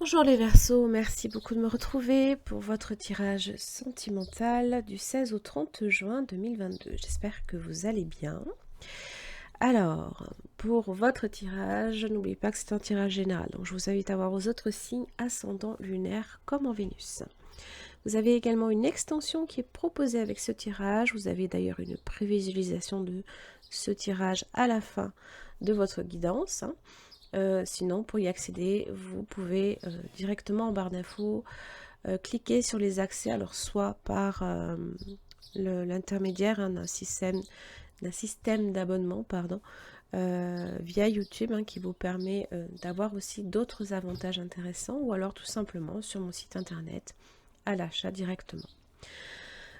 Bonjour les Verseaux, merci beaucoup de me retrouver pour votre tirage sentimental du 16 au 30 juin 2022. J'espère que vous allez bien. Alors, pour votre tirage, n'oubliez pas que c'est un tirage général, donc je vous invite à voir vos autres signes ascendants lunaires comme en Vénus. Vous avez également une extension qui est proposée avec ce tirage. Vous avez d'ailleurs une prévisualisation de ce tirage à la fin de votre guidance. Sinon, pour y accéder, vous pouvez directement en barre d'infos cliquer sur les accès, alors soit par l'intermédiaire d'un système d'abonnement, via YouTube, qui vous permet d'avoir aussi d'autres avantages intéressants, ou alors tout simplement sur mon site internet à l'achat directement.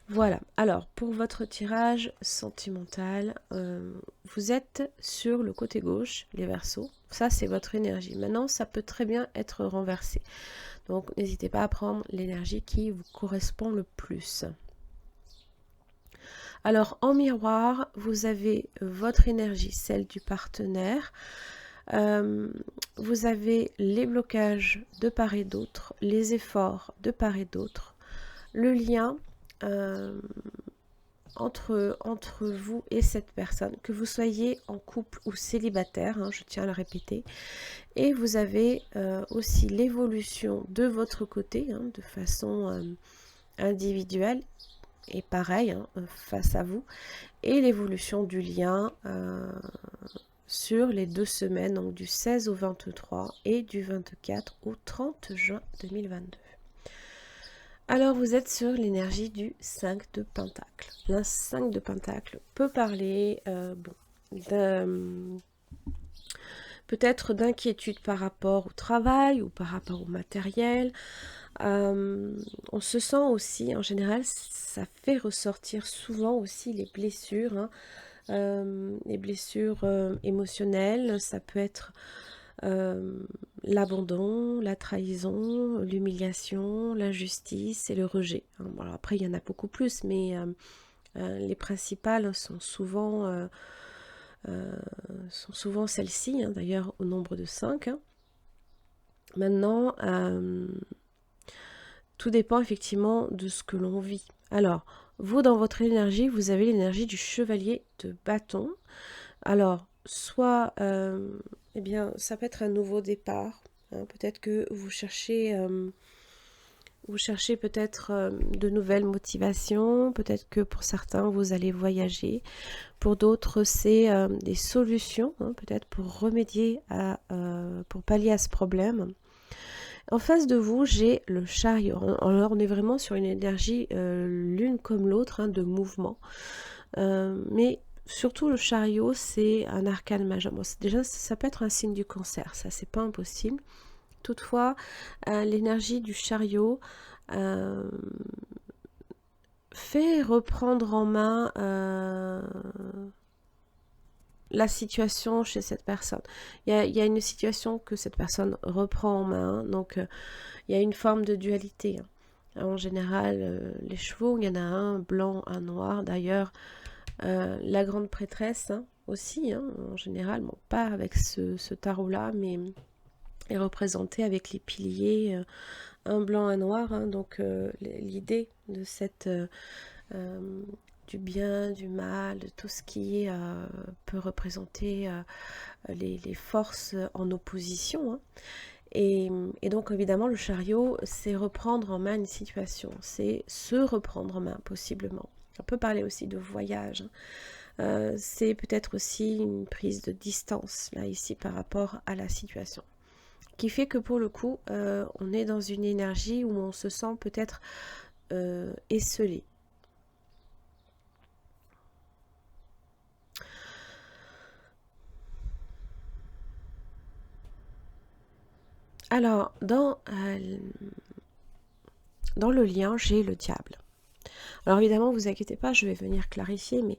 Voilà, alors pour votre tirage sentimental, vous êtes sur le côté gauche, les Verseaux, ça c'est votre énergie. Maintenant, ça peut très bien être renversé, donc n'hésitez pas à prendre l'énergie qui vous correspond le plus. Alors en miroir, vous avez votre énergie, celle du partenaire. Vous avez les blocages de part et d'autre, les efforts de part et d'autre, le lien entre vous et cette personne, que vous soyez en couple ou célibataire, je tiens à le répéter. Et vous avez aussi l'évolution de votre côté, de façon individuelle, et pareil, face à vous, et l'évolution du lien sur les 2 semaines, donc du 16 au 23 et du 24 au 30 juin 2022. Alors vous êtes sur l'énergie du 5 de Pentacle. Le 5 de Pentacle peut parler peut-être d'inquiétude par rapport au travail ou par rapport au matériel. On se sent aussi, en général, ça fait ressortir souvent aussi les blessures, émotionnelles. Ça peut être l'abandon, la trahison, l'humiliation, l'injustice et le rejet. Bon, alors après, il y en a beaucoup plus, mais les principales sont souvent celles-ci, d'ailleurs au nombre de 5. Maintenant, tout dépend effectivement de ce que l'on vit. Alors, vous, dans votre énergie, vous avez l'énergie du chevalier de bâton. Alors, soit, eh bien, ça peut être un nouveau départ. Peut-être que vous cherchez peut-être de nouvelles motivations. Peut-être que pour certains, vous allez voyager. Pour d'autres, c'est des solutions, peut-être pour remédier pour pallier à ce problème. En face de vous, j'ai le chariot. Alors, on est vraiment sur une énergie l'une comme l'autre, de mouvement. Mais surtout, le chariot, c'est un arcane majeur. Bon, déjà, ça peut être un signe du cancer, ça, c'est pas impossible. Toutefois, l'énergie du chariot fait reprendre en main la situation chez cette personne. Il y a une situation que cette personne reprend en main, donc il y a une forme de dualité. En général, les chevaux, il y en a un blanc, un noir. D'ailleurs, la grande prêtresse aussi, en général, bon, pas avec ce tarot-là, mais est représentée avec les piliers, un blanc, un noir. Donc l'idée de cette du bien, du mal, de tout ce qui peut représenter les forces en opposition. Et donc évidemment le chariot, c'est reprendre en main une situation, c'est se reprendre en main possiblement. On peut parler aussi de voyage. C'est peut-être aussi une prise de distance là ici par rapport à la situation. Qui fait que pour le coup, on est dans une énergie où on se sent peut-être esselé. Alors, dans le lien, j'ai le diable. Alors évidemment, vous inquiétez pas, je vais venir clarifier, mais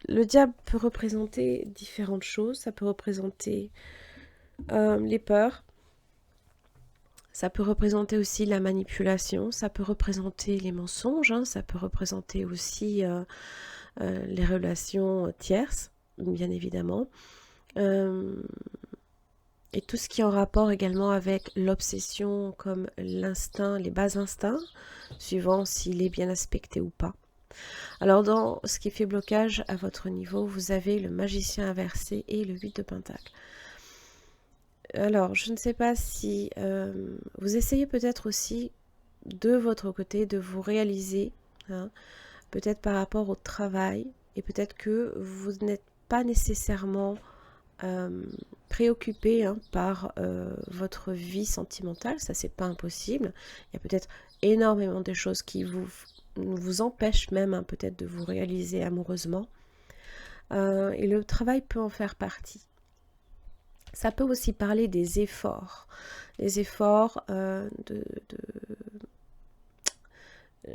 le diable peut représenter différentes choses. Ça peut représenter les peurs, ça peut représenter aussi la manipulation, ça peut représenter les mensonges, ça peut représenter aussi les relations tierces, bien évidemment. et tout ce qui est en rapport également avec l'obsession, comme l'instinct, les bas instincts, suivant s'il est bien aspecté ou pas. Alors dans ce qui fait blocage à votre niveau, vous avez le magicien inversé et le 8 de pentacle. Alors, je ne sais pas si vous essayez peut-être aussi de votre côté de vous réaliser, hein, peut-être par rapport au travail, et peut-être que vous n'êtes pas nécessairement préoccupé, hein, par votre vie sentimentale, ça c'est pas impossible. Il y a peut-être énormément de choses qui vous empêchent même, hein, peut-être de vous réaliser amoureusement. Et le travail peut en faire partie. Ça peut aussi parler des efforts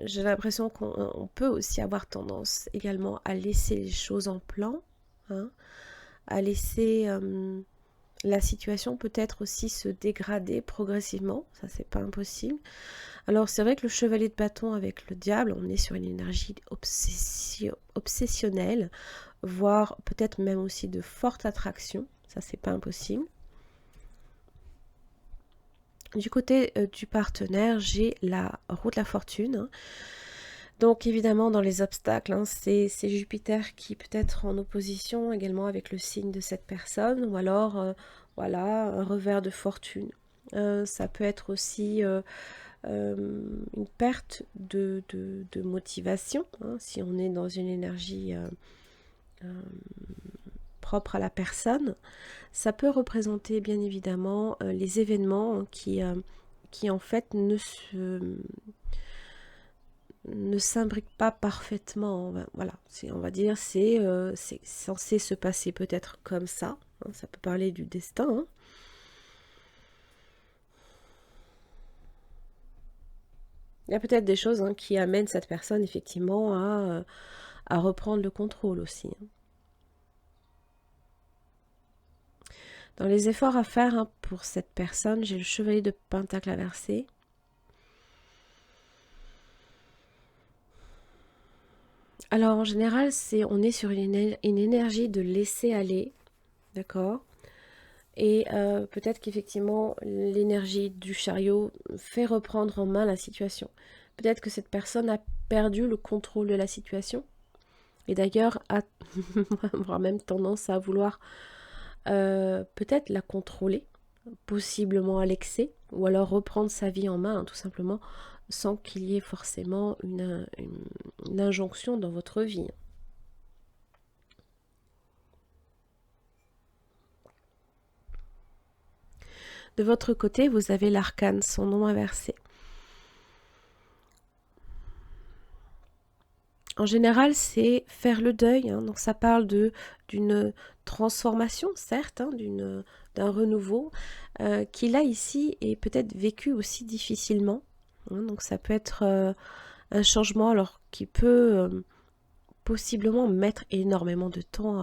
j'ai l'impression qu'on peut aussi avoir tendance également à laisser les choses en plan, hein, à laisser la situation peut-être aussi se dégrader progressivement, ça c'est pas impossible. Alors c'est vrai que le chevalier de bâton avec le diable, on est sur une énergie obsessionnelle, voire peut-être même aussi de forte attraction, ça c'est pas impossible. Du côté du partenaire, j'ai la roue de la fortune, hein. Donc évidemment dans les obstacles, hein, c'est Jupiter qui peut être en opposition également avec le signe de cette personne, ou alors voilà, un revers de fortune. Ça peut être aussi une perte de motivation, hein, si on est dans une énergie propre à la personne. Ça peut représenter bien évidemment les événements qui en fait ne s'imbriquent pas parfaitement. Voilà, on va dire c'est censé se passer peut-être comme ça, hein, ça peut parler du destin, hein. Il y a peut-être des choses, hein, qui amènent cette personne effectivement à reprendre le contrôle aussi, hein. Dans les efforts à faire, hein, pour cette personne, j'ai le chevalier de pentacle inversé. Alors en général, on est sur une énergie de laisser aller, d'accord. Et peut-être qu'effectivement, l'énergie du chariot fait reprendre en main la situation. Peut-être que cette personne a perdu le contrôle de la situation. Et d'ailleurs, a voire même tendance à vouloir peut-être la contrôler, possiblement à l'excès, ou alors reprendre sa vie en main, hein, tout simplement, sans qu'il y ait forcément une injonction dans votre vie. De votre côté, vous avez l'arcane, son nom inversé. En général, c'est faire le deuil, hein, donc ça parle d'une transformation, certes, hein, d'un renouveau, qui là, ici, est peut-être vécu aussi difficilement, hein, donc ça peut être un changement alors qui peut possiblement mettre énormément de temps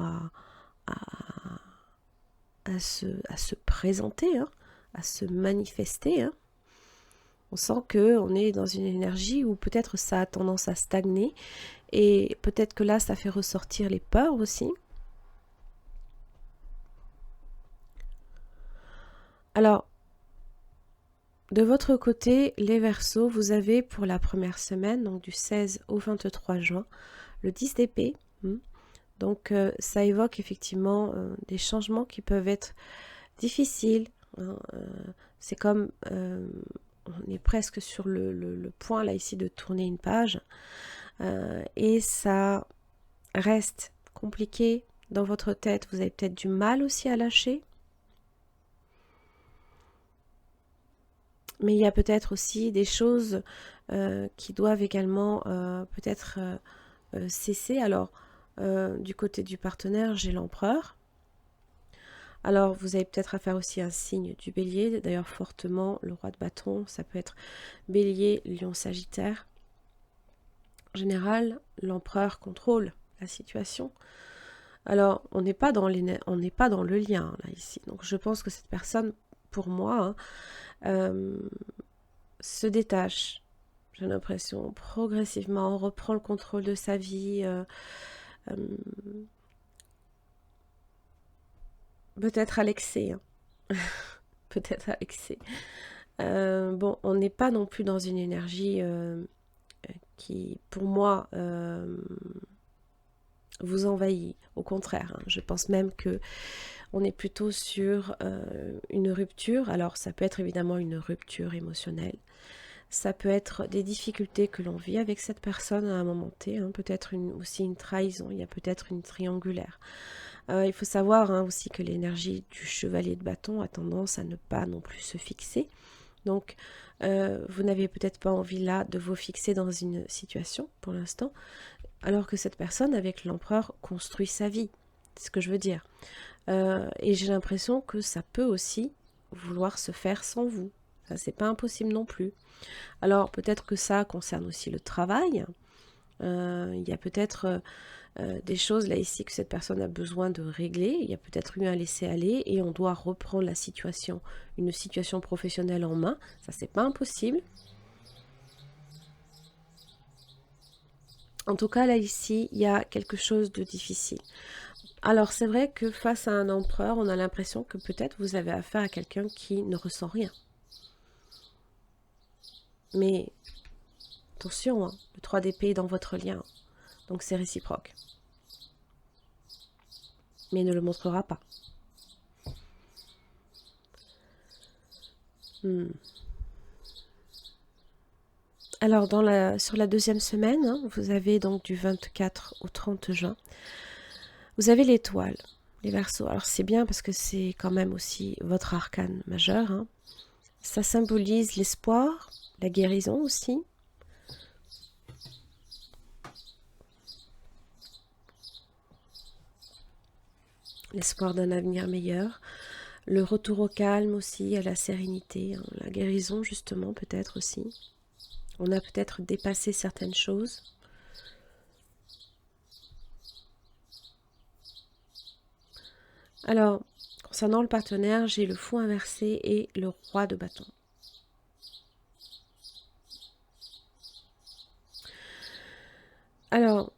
à se présenter, hein, à se manifester, hein. On sent qu'on est dans une énergie où peut-être ça a tendance à stagner, et peut-être que là ça fait ressortir les peurs aussi. Alors, de votre côté, les Verseaux, vous avez pour la première semaine, donc du 16 au 23 juin, le 10 d'épée. Donc ça évoque effectivement des changements qui peuvent être difficiles, hein. C'est comme on est presque sur le point là ici de tourner une page, et ça reste compliqué dans votre tête. Vous avez peut-être du mal aussi à lâcher, mais il y a peut-être aussi des choses qui doivent également peut-être cesser. Alors du côté du partenaire, j'ai l'empereur. Alors, vous avez peut-être à faire aussi un signe du bélier, d'ailleurs fortement, le roi de bâton, ça peut être bélier, lion, sagittaire. En général, l'empereur contrôle la situation. Alors, on n'est pas dans le lien, là, ici. Donc, je pense que cette personne, pour moi, hein, se détache. J'ai l'impression, progressivement, reprend le contrôle de sa vie, peut-être à l'excès, hein. peut-être à excès. Bon, on n'est pas non plus dans une énergie qui, pour moi, vous envahit. Au contraire, hein. Je pense même que on est plutôt sur une rupture. Alors, ça peut être évidemment une rupture émotionnelle. Ça peut être des difficultés que l'on vit avec cette personne à un moment T, hein. Peut-être aussi une trahison. Il y a peut-être une triangulaire. Il faut savoir hein, aussi que l'énergie du chevalier de bâton a tendance à ne pas non plus se fixer. Donc, vous n'avez peut-être pas envie là de vous fixer dans une situation pour l'instant, alors que cette personne, avec l'empereur, construit sa vie. C'est ce que je veux dire. Et j'ai l'impression que ça peut aussi vouloir se faire sans vous. Ça, c'est pas impossible non plus. Alors, peut-être que ça concerne aussi le travail. Il y a peut-être des choses là ici que cette personne a besoin de régler. Il y a peut-être eu un laisser-aller et on doit reprendre la situation, une situation professionnelle en main. Ça, c'est pas impossible. En tout cas, là ici, il y a quelque chose de difficile. Alors, c'est vrai que face à un empereur, on a l'impression que peut-être vous avez affaire à quelqu'un qui ne ressent rien. Mais attention, hein, le 3 d'épée est dans votre lien, donc c'est réciproque. Mais il ne le montrera pas. Alors, sur la deuxième semaine, hein, vous avez donc du 24 au 30 juin, vous avez l'étoile, les Verseaux. Alors, c'est bien parce que c'est quand même aussi votre arcane majeur. Hein. Ça symbolise l'espoir, la guérison aussi. L'espoir d'un avenir meilleur. Le retour au calme aussi, à la sérénité. Hein, la guérison, justement, peut-être aussi. On a peut-être dépassé certaines choses. Alors, concernant le partenaire, j'ai le fou inversé et le roi de bâton. Alors,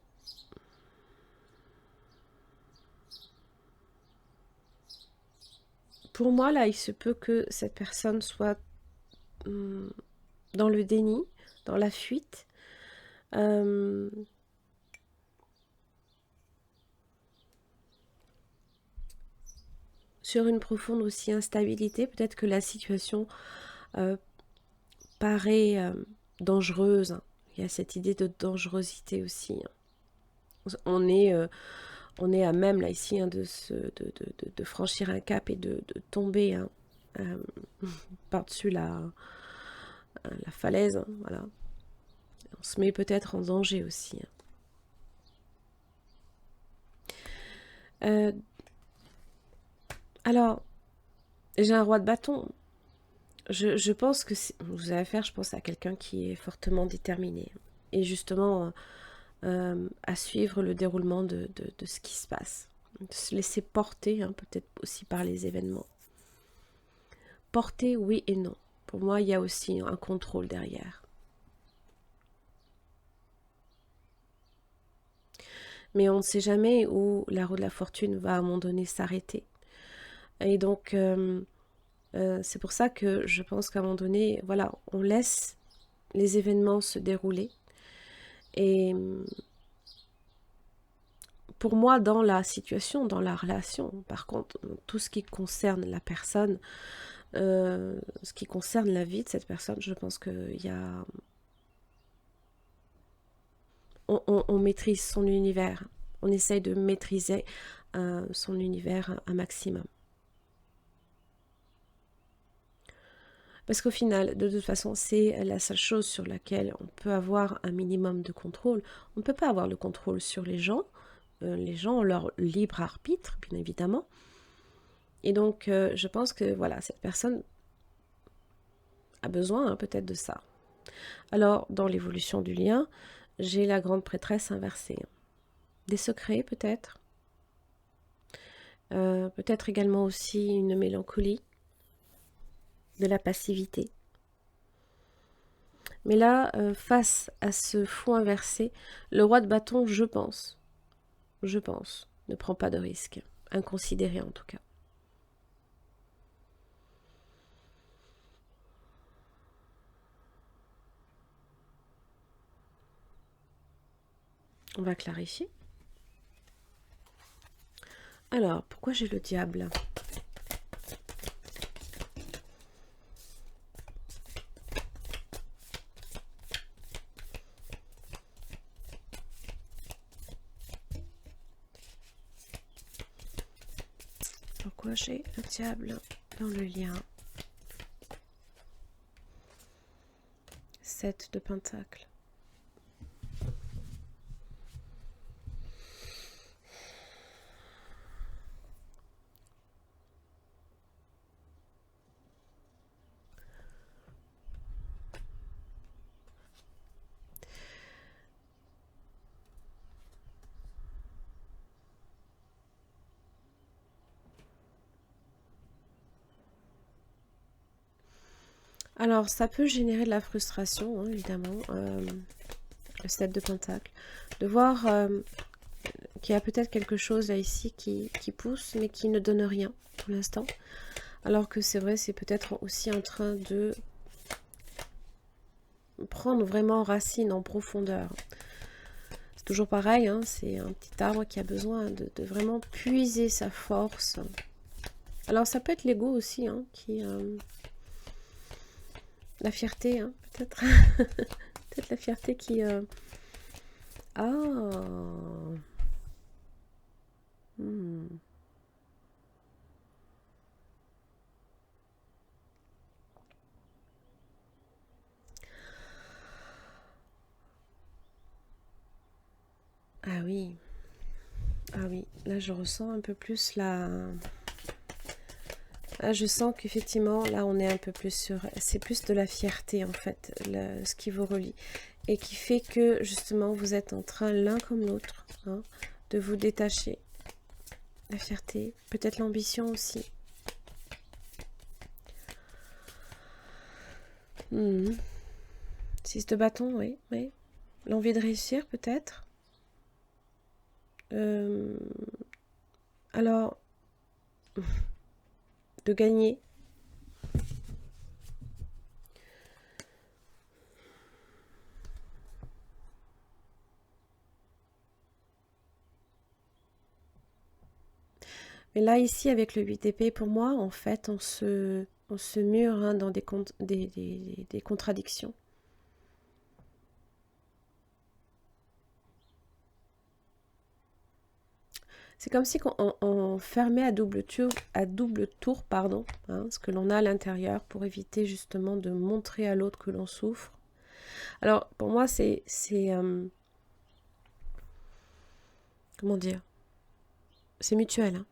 pour moi, là, il se peut que cette personne soit dans le déni, dans la fuite. Sur une profonde aussi instabilité, peut-être que la situation paraît dangereuse. Hein. Il y a cette idée de dangerosité aussi. Hein. On est à même là ici hein, de franchir un cap et de tomber hein, par-dessus la falaise. Hein, voilà. On se met peut-être en danger aussi. Hein. Alors, j'ai un roi de bâton. Je pense que vous avez affaire, je pense, à quelqu'un qui est fortement déterminé. Et justement, à suivre le déroulement de ce qui se passe. De se laisser porter, hein, peut-être aussi par les événements. Porter, oui et non. Pour moi, il y a aussi un contrôle derrière. Mais on ne sait jamais où la roue de la fortune va à un moment donné s'arrêter. Et donc, c'est pour ça que je pense qu'à un moment donné, voilà, on laisse les événements se dérouler. Et pour moi, dans la situation, dans la relation, par contre, tout ce qui concerne la personne, ce qui concerne la vie de cette personne, je pense qu'il y a... On maîtrise son univers. On essaye de maîtriser son univers un maximum. Parce qu'au final, de toute façon, c'est la seule chose sur laquelle on peut avoir un minimum de contrôle. On ne peut pas avoir le contrôle sur les gens. Les gens ont leur libre arbitre, bien évidemment. Et donc, je pense que voilà, cette personne a besoin hein, peut-être de ça. Alors, dans l'évolution du lien, j'ai la grande prêtresse inversée. Des secrets, peut-être. Peut-être également aussi une mélancolie, de la passivité. Mais là, face à ce fou inversé, le roi de bâton, je pense, ne prend pas de risque, inconsidéré en tout cas. On va clarifier. Alors, pourquoi j'ai le diable? Pourquoi j'ai le diable dans le lien? 7 de Pentacle. Alors, ça peut générer de la frustration, hein, évidemment, le 7 de Pentacle. De voir qu'il y a peut-être quelque chose là ici qui pousse, mais qui ne donne rien pour l'instant. Alors que c'est vrai, c'est peut-être aussi en train de prendre vraiment racine en profondeur. C'est toujours pareil, hein, c'est un petit arbre qui a besoin de vraiment puiser sa force. Alors, ça peut être l'ego aussi, hein, qui... la fierté, hein, peut-être. Peut-être la fierté qui... Ah. Ah oui. Ah oui. Là, je ressens un peu plus la... Là, je sens qu'effectivement, là, on est un peu plus sur... C'est plus de la fierté, en fait, ce qui vous relie. Et qui fait que, justement, vous êtes en train, l'un comme l'autre, hein, de vous détacher. La fierté, peut-être l'ambition aussi. 6 de bâton, oui, oui. L'envie de réussir, peut-être. Alors, de gagner. Mais là, ici, avec le 8 d'épée, pour moi, en fait, on se mure, hein, dans des contradictions. C'est comme si on fermait à double tour, pardon, hein, ce que l'on a à l'intérieur pour éviter justement de montrer à l'autre que l'on souffre. Alors, pour moi, c'est comment dire? C'est mutuel, hein.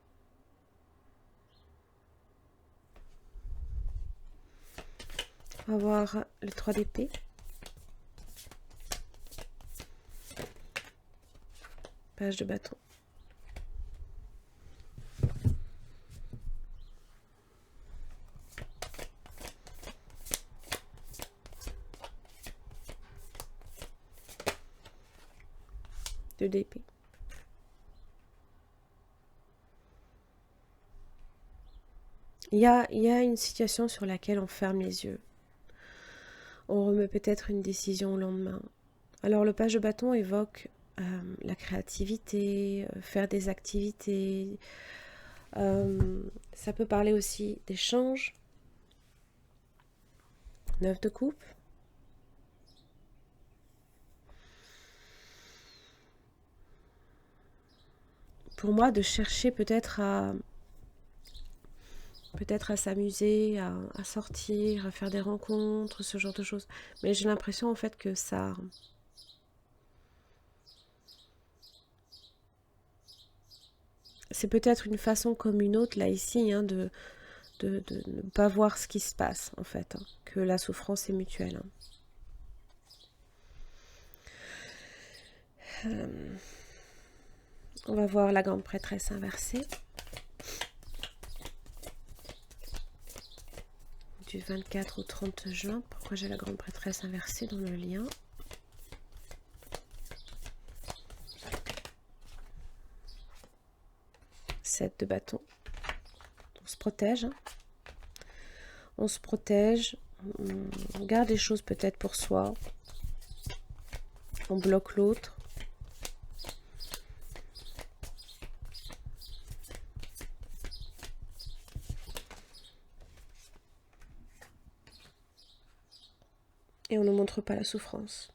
On va voir le 3 d'épée. Page de bâton. Deux d'épée. Il y a une situation sur laquelle on ferme les yeux. On remet peut-être une décision au lendemain. Alors le page de bâton évoque la créativité, faire des activités. Ça peut parler aussi d'échanges. 9 de coupe. Pour moi, de chercher peut-être à s'amuser, à sortir, à faire des rencontres, ce genre de choses. Mais j'ai l'impression en fait que ça... C'est peut-être une façon comme une autre, là, ici, hein, de ne pas voir ce qui se passe, en fait. Hein, que la souffrance est mutuelle. Hein. On va voir la grande prêtresse inversée. Du 24 au 30 juin. Pourquoi j'ai la grande prêtresse inversée dans le lien? De bâton. On se protège. Hein. On se protège. On garde les choses peut-être pour soi. On bloque l'autre. Et on ne montre pas la souffrance.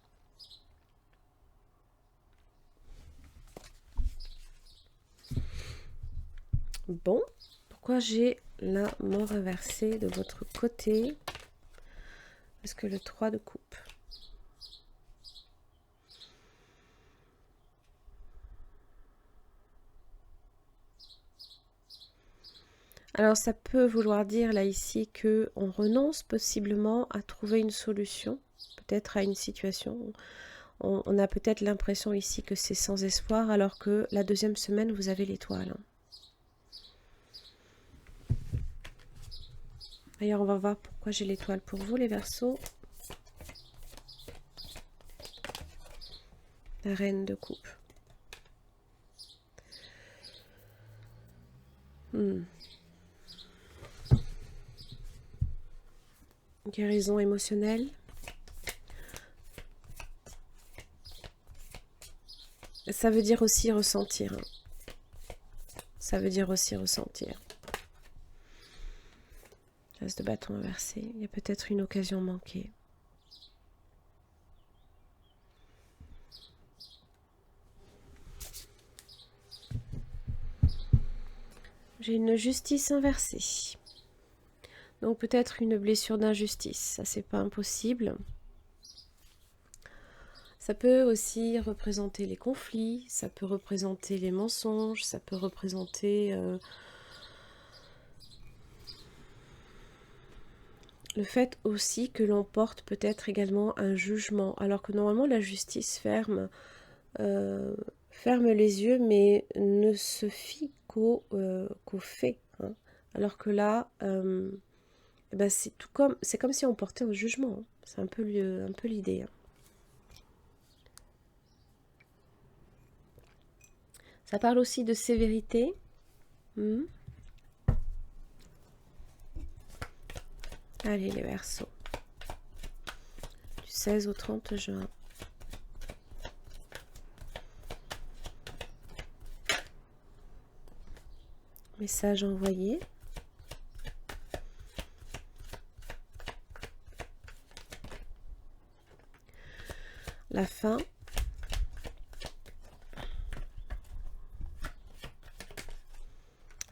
Bon, pourquoi j'ai la mort inversée de votre côté? Parce que le 3 de coupe. Alors ça peut vouloir dire là ici que on renonce possiblement à trouver une solution, peut-être à une situation. On a peut-être l'impression ici que c'est sans espoir, alors que la deuxième semaine, vous avez l'étoile. D'ailleurs, on va voir pourquoi j'ai l'étoile pour vous, les Verseaux. La reine de coupe. Guérison émotionnelle. Ça veut dire aussi ressentir. Ça veut dire aussi ressentir. As de bâton inversé. Il y a peut-être une occasion manquée. J'ai une justice inversée. Donc peut-être une blessure d'injustice. Ça, c'est pas impossible. Ça peut aussi représenter les conflits, ça peut représenter les mensonges, ça peut représenter le fait aussi que l'on porte peut-être également un jugement, alors que normalement la justice ferme les yeux, mais ne se fie qu'aux faits. Hein. Alors que là, ben c'est comme si on portait un jugement. Hein. C'est un peu l'idée. Hein. Ça parle aussi de sévérité. Allez les Verseaux. Du 16 au 30 juin. Message envoyé. La fin.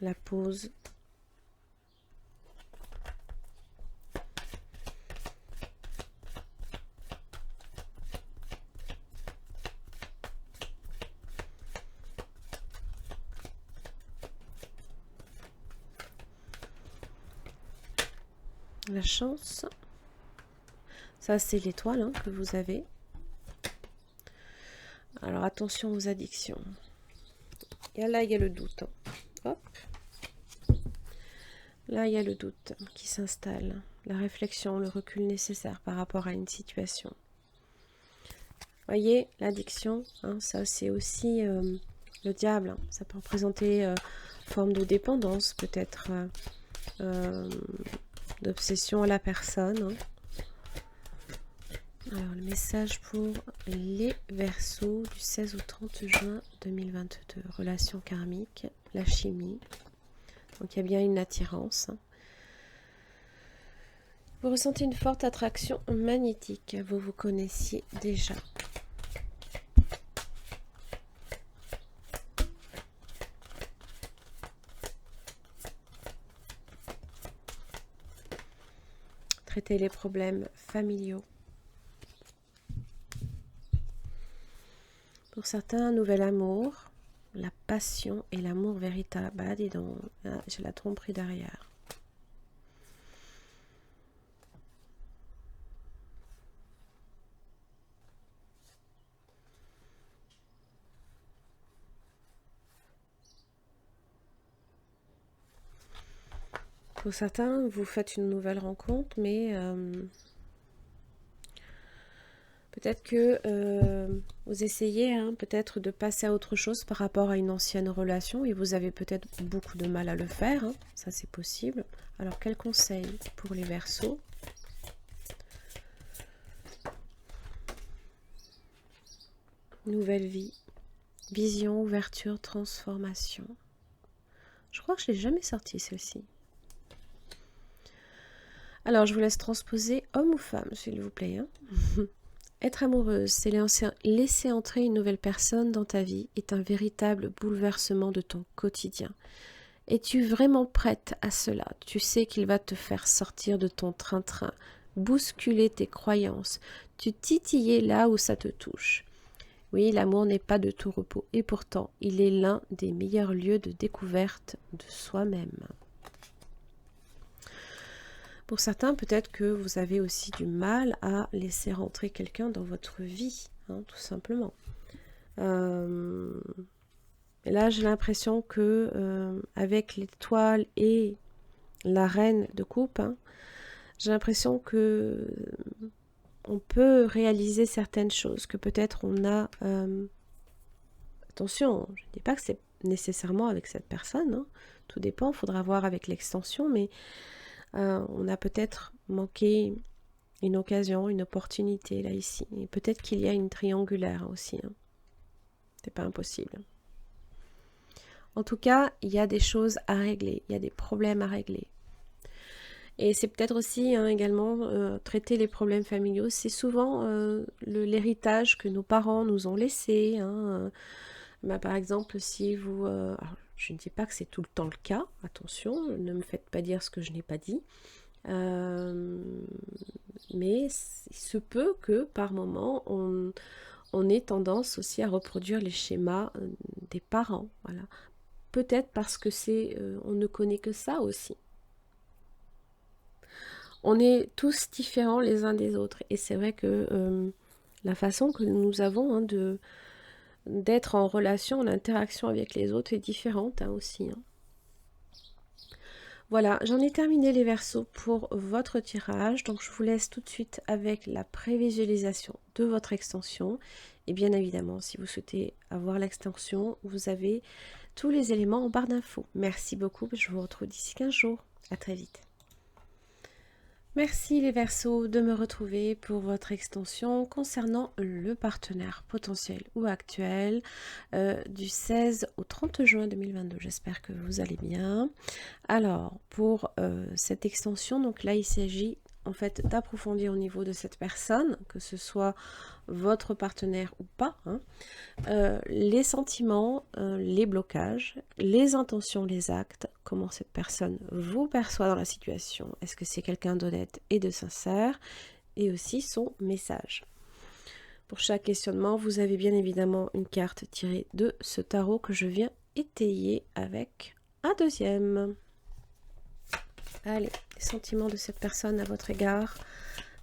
La pause. La chance. Ça, c'est l'étoile hein, que vous avez. Alors, attention aux addictions. Et là, il y a le doute. Hein. Hop. Là, il y a le doute qui s'installe. La réflexion, le recul nécessaire par rapport à une situation. Voyez, l'addiction, hein, ça, c'est aussi le diable. Hein. Ça peut représenter forme de dépendance, peut-être d'obsession à la personne. Hein. Alors, le message pour les Verseaux du 16 au 30 juin 2022. Relation karmique, la chimie. Donc, il y a bien une attirance. Vous ressentez une forte attraction magnétique. Vous vous connaissiez déjà. Traitez les problèmes familiaux. Pour certains, un nouvel amour, la passion et l'amour véritable. Ah, dis donc, j'ai la tromperie derrière. Pour certains, vous faites une nouvelle rencontre, mais peut-être que vous essayez peut-être de passer à autre chose par rapport à une ancienne relation et vous avez peut-être beaucoup de mal à le faire, hein, ça c'est possible. Alors quel conseil pour les Verseaux? Nouvelle vie, vision, ouverture, transformation. Je crois que je ne l'ai jamais sorti celle-ci. Alors, je vous laisse transposer homme ou femme, s'il vous plaît. Hein. Être amoureuse, c'est laisser entrer une nouvelle personne dans ta vie est un véritable bouleversement de ton quotidien. Es-tu vraiment prête à cela? Tu sais qu'il va te faire sortir de ton train-train, bousculer tes croyances, tu titiller là où ça te touche. Oui, l'amour n'est pas de tout repos, et pourtant, il est l'un des meilleurs lieux de découverte de soi-même. Pour certains, peut-être que vous avez aussi du mal à laisser rentrer quelqu'un dans votre vie, hein, tout simplement. Et là, j'ai l'impression que avec l'étoile et la reine de coupe, hein, j'ai l'impression que on peut réaliser certaines choses, que peut-être on a... attention, je ne dis pas que c'est nécessairement avec cette personne, hein, tout dépend, il faudra voir avec l'extension, mais on a peut-être manqué une occasion, une opportunité là ici. Et peut-être qu'il y a une triangulaire aussi. Hein. C'est pas impossible. En tout cas, il y a des choses à régler, il y a des problèmes à régler. Et c'est peut-être aussi également traiter les problèmes familiaux. C'est souvent l'héritage que nos parents nous ont laissé. Hein. Par exemple, si vous... alors, je ne dis pas que c'est tout le temps le cas, attention, ne me faites pas dire ce que je n'ai pas dit. Mais il se peut que par moment, on ait tendance aussi à reproduire les schémas des parents. Voilà. Peut-être parce que on ne connaît que ça aussi. On est tous différents les uns des autres. Et c'est vrai que la façon que nous avons hein, d'être en relation, en interaction avec les autres est différente hein, aussi. Hein. Voilà, j'en ai terminé les Verseaux pour votre tirage. Donc je vous laisse tout de suite avec la prévisualisation de votre extension. Et bien évidemment, si vous souhaitez avoir l'extension, vous avez tous les éléments en barre d'infos. Merci beaucoup, je vous retrouve d'ici 15 jours. À très vite. Merci les Verseaux de me retrouver pour votre extension concernant le partenaire potentiel ou actuel du 16 au 30 juin 2022. J'espère que vous allez bien. Alors, pour cette extension, donc là, il s'agit en fait d'approfondir au niveau de cette personne, que ce soit votre partenaire ou pas, hein, les sentiments, les blocages, les intentions, les actes, comment cette personne vous perçoit dans la situation, est-ce que c'est quelqu'un d'honnête et de sincère, et aussi son message. Pour chaque questionnement, vous avez bien évidemment une carte tirée de ce tarot que je viens étayer avec un deuxième. Allez, les sentiments de cette personne à votre égard,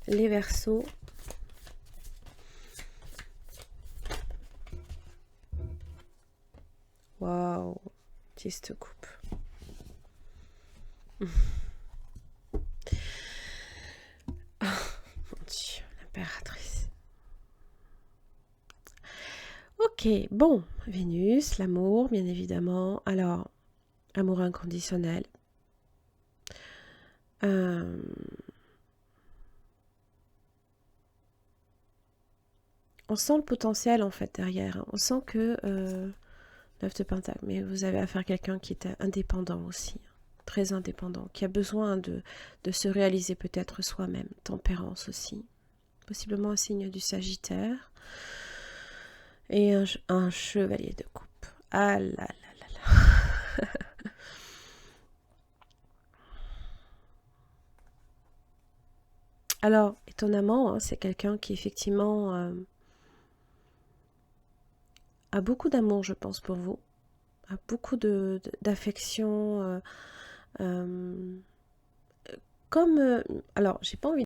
les Verseaux. Waouh, 10 de coupe. Oh, mon Dieu, l'impératrice. Ok, bon, Vénus, l'amour, bien évidemment. Alors, amour inconditionnel. On sent le potentiel en fait derrière. Hein. On sent que 9 de Pentacle, mais vous avez affaire à quelqu'un qui est indépendant aussi, hein, très indépendant, qui a besoin de se réaliser peut-être soi-même. Tempérance aussi, possiblement un signe du Sagittaire. Et un chevalier de coupe. Ah là là là là. Alors, étonnamment, hein, c'est quelqu'un qui effectivement a beaucoup d'amour, je pense, pour vous. A beaucoup d'affection. Comme... alors, j'ai pas envie